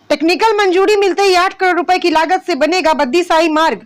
Technical मंजूरी मिलते ही 8 करोड़ रुपए की लागत से बनेगा बद्दी साई मार्ग।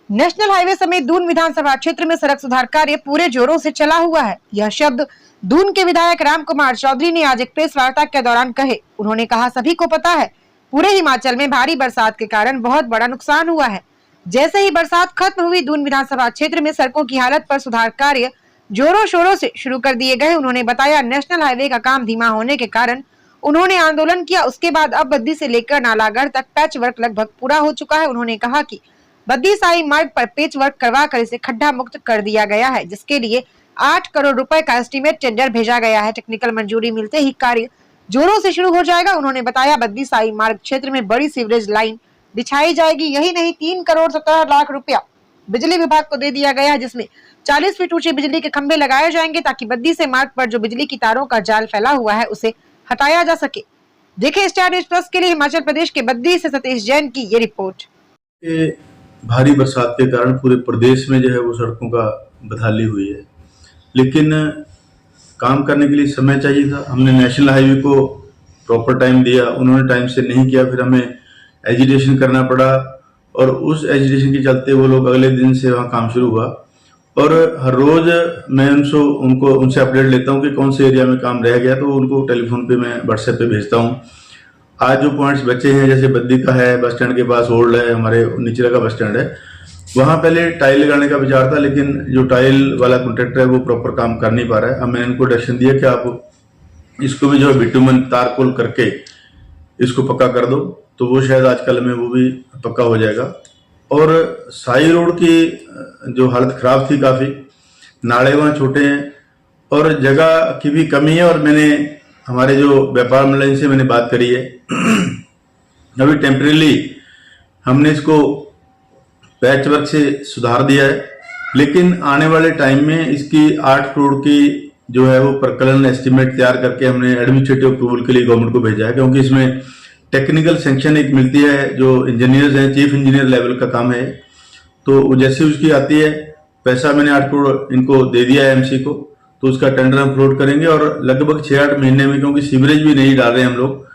नेशनल हाईवे समेत दून विधानसभा क्षेत्र में सड़क सुधार कार्य पूरे जोरों से चला हुआ है। यह शब्द दून के विधायक राम कुमार चौधरी ने आज एक प्रेस वार्ता के दौरान कहे। उन्होंने कहा, सभी को पता है पूरे हिमाचल में भारी बरसात के कारण बहुत बड़ा नुकसान हुआ है। जैसे ही बरसात खत्म हुई, दून विधानसभा क्षेत्र में सड़कों की हालत पर सुधार कार्य जोरों शोरों से शुरू कर दिए गए। उन्होंने बताया, नेशनल हाईवे का काम धीमा होने के कारण उन्होंने आंदोलन किया। उसके बाद अब बद्दी से लेकर नालागढ़ तक पैच वर्क लगभग पूरा हो चुका है। उन्होंने कहा कि बद्दी साई मार्ग पर पेच वर्क करवाकर इसे खड्डा मुक्त कर दिया गया है, जिसके लिए 8 करोड़ रुपए का एस्टीमेट टेंडर भेजा गया है। टेक्निकल मंजूरी मिलते ही कार्य जोरों से शुरू हो जाएगा। उन्होंने बताया, बद्दी साई मार्ग क्षेत्र में बड़ी सीवरेज लाइन बिछाई जाएगी। यही नहीं, 3 करोड़ 17 लाख रुपया बिजली विभाग को दे दिया गया है, जिसमें 40 फीट ऊंचे बिजली के खंभे लगाए जाएंगे ताकि बद्दी से मार्ग पर जो बिजली की तारों का जाल फैला हुआ है उसे हटाया जा सके। देखिए स्टार न्यूज़ प्लस के लिए हिमाचल प्रदेश के बद्दी से सतीश जैन की ये रिपोर्ट। भारी बरसात के कारण पूरे प्रदेश में जो है वो सड़कों का बदहाली हुई है, लेकिन काम करने के लिए समय चाहिए था। हमने नेशनल हाईवे को प्रॉपर टाइम दिया, उन्होंने टाइम से नहीं किया, फिर हमें एजिटेशन करना पड़ा और उस एजिटेशन के चलते वो लोग अगले दिन से वहाँ काम शुरू हुआ। और हर रोज मैं उनसे अपडेट लेता हूँ कि कौन से एरिया में काम रह गया, तो उनको टेलीफोन पे मैं व्हाट्सएप पे भेजता हूँ। आज जो पॉइंट्स बचे हैं, जैसे बद्दी का है, बस स्टैंड के पास ओल्ड है, हमारे नीचे का बस स्टैंड है, वहाँ पहले टाइल लगाने का विचार था, लेकिन जो टाइल वाला कॉन्ट्रैक्टर है वो प्रॉपर काम कर नहीं पा रहा है। अब मैंने इनको डायरेक्शन दिया कि आप इसको भी जो है बिटुमन तारकोल करके इसको पक्का कर दो, तो वो शायद आजकल में वो भी पक्का हो जाएगा। और साई रोड की जो हालत खराब थी, काफ़ी नाले वहाँ छोटे हैं और जगह की भी कमी है। और मैंने हमारे जो व्यापार मंडल से मैंने बात करी है, अभी टेम्परेली हमने इसको पैच वर्क से सुधार दिया है, लेकिन आने वाले टाइम में इसकी 8 करोड़ की जो है वो प्रकलन एस्टीमेट तैयार करके हमने एडमिनिस्ट्रेटिव अप्रूवल के लिए गवर्नमेंट को भेजा है, क्योंकि इसमें टेक्निकल सेंक्शन एक मिलती है, जो इंजीनियर्स हैं, चीफ इंजीनियर लेवल का काम है, तो जैसे उसकी आती है पैसा मैंने 8 करोड़ इनको दे दिया है एमसी को, तो उसका टेंडर हम फ्लोट करेंगे और लगभग 6-8 महीने में, क्योंकि सीवरेज भी नहीं डाल रहे हैं हम लोग,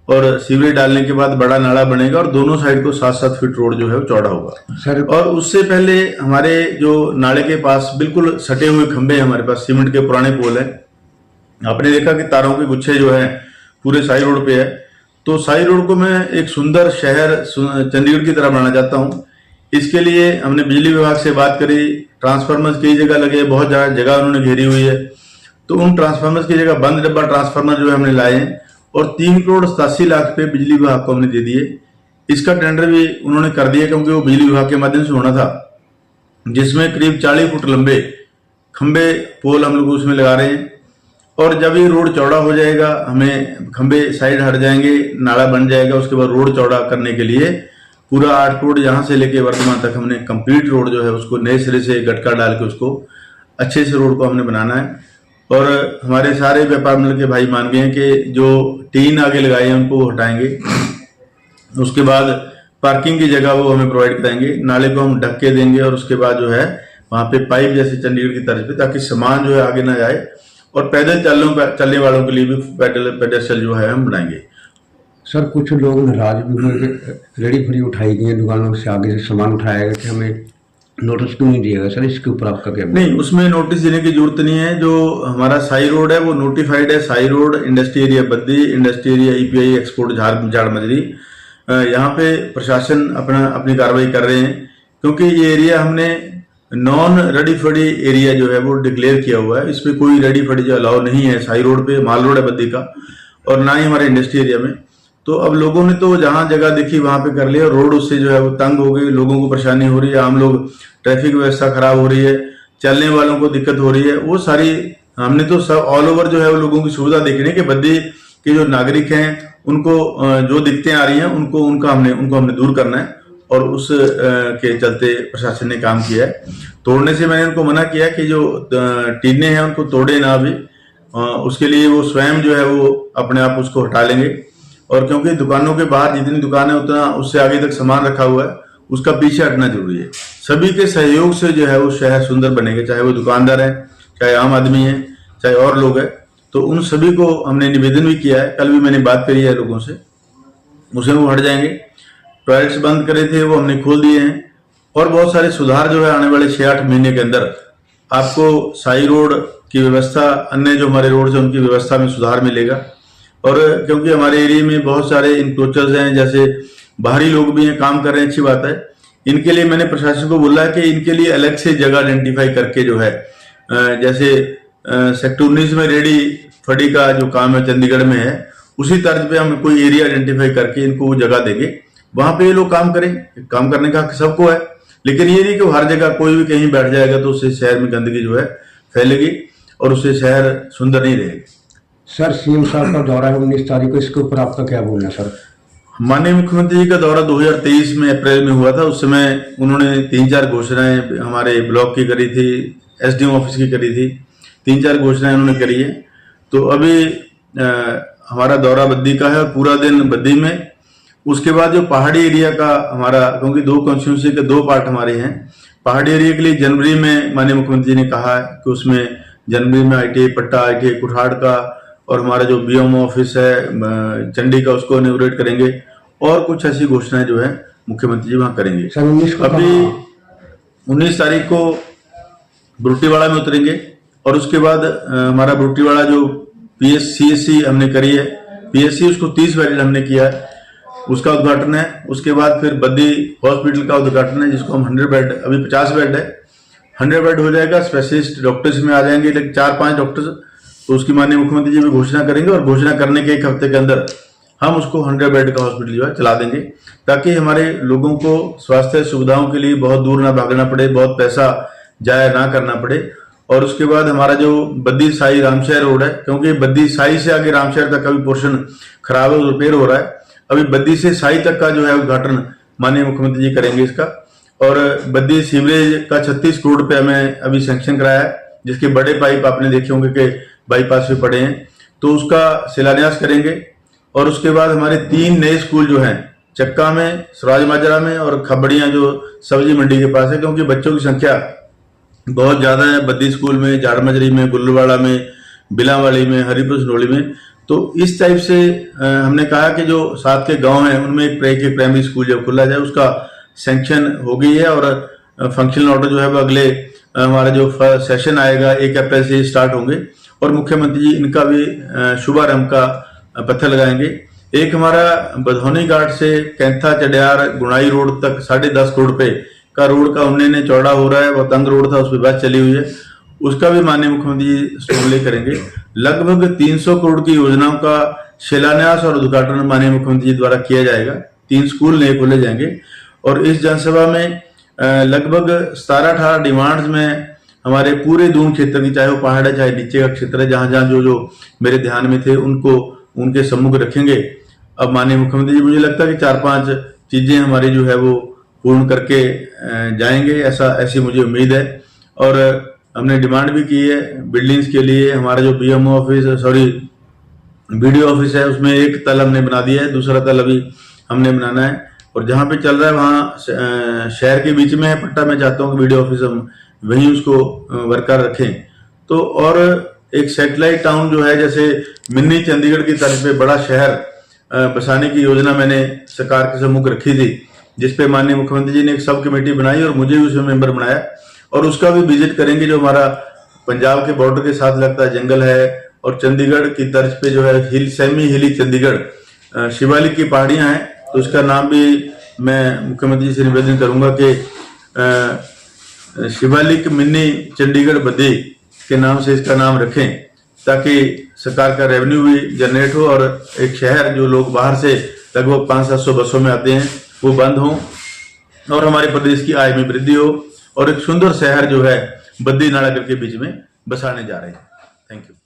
और सीवरेज डालने के बाद बड़ा नाला बनेगा और दोनों साइड को 7-7 फीट रोड जो है वो चौड़ा होगा सर। और उससे पहले हमारे जो नाले के पास बिल्कुल सटे हुए खंभे हैं, हमारे पास सीमेंट के पुराने पोल है, आपने देखा कि तारों के गुच्छे जो है पूरे साई रोड पे है। तो साई रोड को मैं एक सुंदर शहर चंडीगढ़ की तरह बनाना चाहता हूँ। इसके लिए हमने बिजली विभाग से बात करी, ट्रांसफार्मर्स कई जगह लगे, बहुत जगह उन्होंने घेरी हुई है, तो उन ट्रांसफार्मर्स की जगह बंद डब्बा ट्रांसफार्मर जो है हमने लाए हैं और 3 करोड़ 87 लाख रुपए बिजली विभाग को हमने दे दिए। इसका टेंडर भी उन्होंने कर दिया, क्योंकि वो बिजली विभाग के माध्यम से होना था, जिसमें करीब 40 फुट लंबे खंबे पोल हम लोग उसमें लगा रहे हैं। और जब ये रोड चौड़ा हो जाएगा, हमें खंबे साइड हट जाएंगे, नाला बन जाएगा, उसके बाद रोड चौड़ा करने के लिए पूरा 8 करोड़ यहाँ से लेके वर्धमान तक हमने कंप्लीट रोड जो है उसको नए सिरे से गटका डाल के उसको अच्छे से रोड को हमने बनाना है। और हमारे सारे व्यापार मंडल के भाई मान गए हैं कि जो टीन आगे लगाए हैं उनको हटाएंगे, उसके बाद पार्किंग की जगह वो हमें प्रोवाइड कराएंगे, नाले को हम ढक के देंगे और उसके बाद जो है वहाँ पे पाइप जैसे चंडीगढ़ की तर्ज पे, ताकि सामान जो है आगे ना जाए, और पैदल चलने वालों के लिए भी पेडेस्ट्रियल जो है हम बनाएंगे। सर, कुछ लोग नाराज भी हुए कि रेडी फ्री उठाई गई है, दुकानों से आगे से सामान उठाया गया, कि हमें नोटिस क्यों नहीं दिया गया? सर, इसके ऊपर आपका क्या? नहीं, उसमें नोटिस देने की जरूरत नहीं है। जो हमारा साई रोड है वो नोटिफाइड है, Sai road, industry area Baddi, industry area EPI export Jharmajri, यहाँ पे प्रशासन अपनी कार्रवाई कर रहे हैं, क्योंकि ये एरिया हमने नॉन रेडी फड़ी एरिया जो है वो डिक्लेयर किया हुआ है। इसमें कोई रेडी फड़ी जो अलाउ नहीं है साई रोड पे, माल रोड है बद्दी का, और ना ही हमारे इंडस्ट्री एरिया में। तो अब लोगों ने तो जहां जगह देखी वहां पे कर लिया, रोड उससे जो है वो तंग हो गई, लोगों को परेशानी हो रही है, आम लोग, ट्रैफिक व्यवस्था खराब हो रही है, चलने वालों को दिक्कत हो रही है। वो सारी हमने तो सब ऑल ओवर जो है वो लोगों की सुविधा देखनी है कि बद्दी के जो नागरिक हैं उनको जो दिक्कतें आ रही हैं उनको हमने दूर करना है, और उस के चलते प्रशासन ने काम किया है। तोड़ने से मैंने उनको मना किया कि जो टीने हैं उनको तोड़े ना भी, उसके लिए वो स्वयं जो है वो अपने आप उसको हटा लेंगे। और क्योंकि दुकानों के बाहर जितनी दुकान है उतना उससे आगे तक सामान रखा हुआ है, उसका पीछे हटना जरूरी है। सभी के सहयोग से जो है वो शहर सुंदर बनेगा, चाहे वो दुकानदार है, चाहे आम आदमी है, चाहे और लोग है। तो उन सभी को हमने निवेदन भी किया है, कल भी मैंने बात करी है लोगों से। उसमें वो हट जाएंगे। टॉयलेट्स बंद करे थे वो हमने खोल दिए हैं, और बहुत सारे सुधार जो है आने वाले 6-8 महीने के अंदर आपको साई रोड की व्यवस्था, अन्य जो हमारे रोड है उनकी व्यवस्था में सुधार मिलेगा। और क्योंकि हमारे एरिया में बहुत सारे इंक्रोचर्स हैं, जैसे बाहरी लोग भी हैं, काम कर रहे हैं, अच्छी बात है। इनके लिए मैंने प्रशासन को बोला है कि इनके लिए अलग से जगह आइडेंटिफाई करके जो है, जैसे सेक्टर 19 में रेडी फड़ी का जो काम है चंडीगढ़ में है, उसी तर्ज पे हम कोई एरिया आइडेंटिफाई करके इनको वो जगह देंगे, वहां पे ये लोग काम करें। काम करने का हक सबको है, लेकिन ये नहीं कि हर जगह कोई भी कहीं बैठ जाएगा तो उससे शहर में गंदगी जो है फैलेगी और उससे शहर सुंदर नहीं रहेगा। सर, सीएम साहब का दौरा है 19 तारीख को, इसके ऊपर आपका क्या बोलना है सर? माननीय मुख्यमंत्री जी का दौरा 2023 में अप्रैल में हुआ था। उस समय उन्होंने 3-4 घोषणाएं हमारे ब्लॉक की करी थी, एसडीएम ऑफिस की करी थी, 3-4 घोषणाएं उन्होंने करी है। तो अभी हमारा दौरा बद्दी का है और पूरा दिन बद्दी में। उसके बाद जो पहाड़ी एरिया का हमारा, क्योंकि 2 कॉन्स्टिट्यूंसी के 2 पार्ट हमारे हैं, पहाड़ी एरिया के लिए जनवरी में माननीय मुख्यमंत्री जी ने कहा है कि उसमें जनवरी में ITI पट्टा, ITI कुठाड़ का और हमारा जो BMO ऑफिस है चंडी का, उसको इनॉग्रेट करेंगे, और कुछ ऐसी घोषणाएं जो है मुख्यमंत्री जी वहां करेंगे। अभी 19 तारीख को ब्रूटीवाड़ा में उतरेंगे, और उसके बाद हमारा ब्रूटीवाड़ा जो CSC हमने करी है, PSC उसको 30 बेड हमने किया है, उसका उद्घाटन है। उसके बाद फिर बद्दी हॉस्पिटल का उद्घाटन है, जिसको हम 100 बेड, अभी 50 बेड है, 100 बेड हो जाएगा। स्पेशलिस्ट डॉक्टर्स में आ जाएंगे, लेकिन 4-5 डॉक्टर्स, तो उसकी माननीय मुख्यमंत्री जी भी घोषणा करेंगे, और घोषणा करने के 1 हफ्ते के अंदर हम उसको 100 बेड का हॉस्पिटल जो है चला देंगे, ताकि हमारे लोगों को स्वास्थ्य सुविधाओं के लिए बहुत दूर ना भागना पड़े, बहुत पैसा जाया ना करना पड़े। और उसके बाद हमारा जो बद्दी साई रामशहर रोड है, क्योंकि बद्दी साई से आगे रामशहर तक का भी पोर्शन खराब है, रिपेयर हो रहा है। अभी बद्दी से साई तक का जो है उद्घाटन माननीय मुख्यमंत्री जी करेंगे इसका। और बद्दी सीवरेज का 36 करोड़ रुपए हमें अभी सैंक्शन कराया है, जिसके बड़े पाइप आपने देखे होंगे कि बाईपास पे पड़े हैं, तो उसका शिलान्यास करेंगे। और उसके बाद हमारे 3 नए स्कूल जो हैं, चक्का में, स्वराज माजरा में और खबड़ियां जो सब्जी मंडी के पास है, क्योंकि बच्चों की संख्या बहुत ज्यादा है बद्दी स्कूल में, झाड़मजरी में, गुल्लवाड़ा में, बिलावाड़ी में, हरिपुर संडोली में। तो इस टाइप से हमने कहा कि जो साथ के गांव हैं उनमें एक प्राइमरी स्कूल जब खुला जाए, उसका सैंक्शन हो गई है। और फंक्शनल ऑर्डर जो है वो अगले हमारा जो सेशन आएगा 1 अप्रैल से स्टार्ट होंगे, और मुख्यमंत्री जी इनका भी शुभारंभ का पत्थर लगाएंगे। एक हमारा बधौनी घाट से कैंथा चडियार गुणाई रोड तक 10.5 करोड़ रुपए का रोड का उन्नयन चौड़ा हो रहा है, वो तंग रोड था, उस पर बात चली हुई है, उसका भी माननीय मुख्यमंत्री जी स्टोले करेंगे। लगभग 300 करोड़ की योजनाओं का शिलान्यास और उद्घाटन माननीय मुख्यमंत्री जी द्वारा किया जाएगा। 3 स्कूल नए खोले जाएंगे, और इस जनसभा में लगभग 17-18 डिमांड्स में हमारे पूरे दून क्षेत्र की, चाहे वो पहाड़ है चाहे नीचे का क्षेत्र है, जहां जहां जो मेरे ध्यान में थे उनको उनके सम्मुख रखेंगे। अब माननीय मुख्यमंत्री जी, मुझे लगता है कि 4-5 चीजें हमारी जो है वो पूर्ण करके जाएंगे, ऐसी मुझे उम्मीद है। और हमने डिमांड भी की है बिल्डिंग्स के लिए। हमारा जो BMO ऑफिस, BDO ऑफिस है, उसमें एक तल हमने बना दिया है, दूसरा तल अभी हमने बनाना है। और जहां पे चल रहा है वहां शहर के बीच में है पट्टा, मैं चाहता हूँ कि BDO ऑफिस हम वहीं उसको वर्कर रखें। तो और एक सैटेलाइट टाउन जो है, जैसे मिनी चंडीगढ़ की तरफ पे बड़ा शहर बसाने की योजना मैंने सरकार के सम्मुख रखी थी, जिसपे माननीय मुख्यमंत्री जी ने एक सब कमेटी बनाई और मुझे भी उसमें मेंबर बनाया, और उसका भी विजिट करेंगे। जो हमारा पंजाब के बॉर्डर के साथ लगता है जंगल है, और चंडीगढ़ की तर्ज पे जो है सेमी हिली चंडीगढ़, शिवालिक की पहाड़ियां हैं, तो उसका नाम भी मैं मुख्यमंत्री जी से निवेदन करूंगा कि शिवालिक मिनी चंडीगढ़ बद्दी के नाम से इसका नाम रखें, ताकि सरकार का रेवेन्यू भी जनरेट हो, और एक शहर जो लोग बाहर से लगभग 500-700 बसों में आते हैं वो बंद हो, और हमारे प्रदेश की आय में वृद्धि हो, और एक सुंदर शहर जो है बद्दी नालागढ़ के बीच में बसाने जा रहे हैं। Thank you.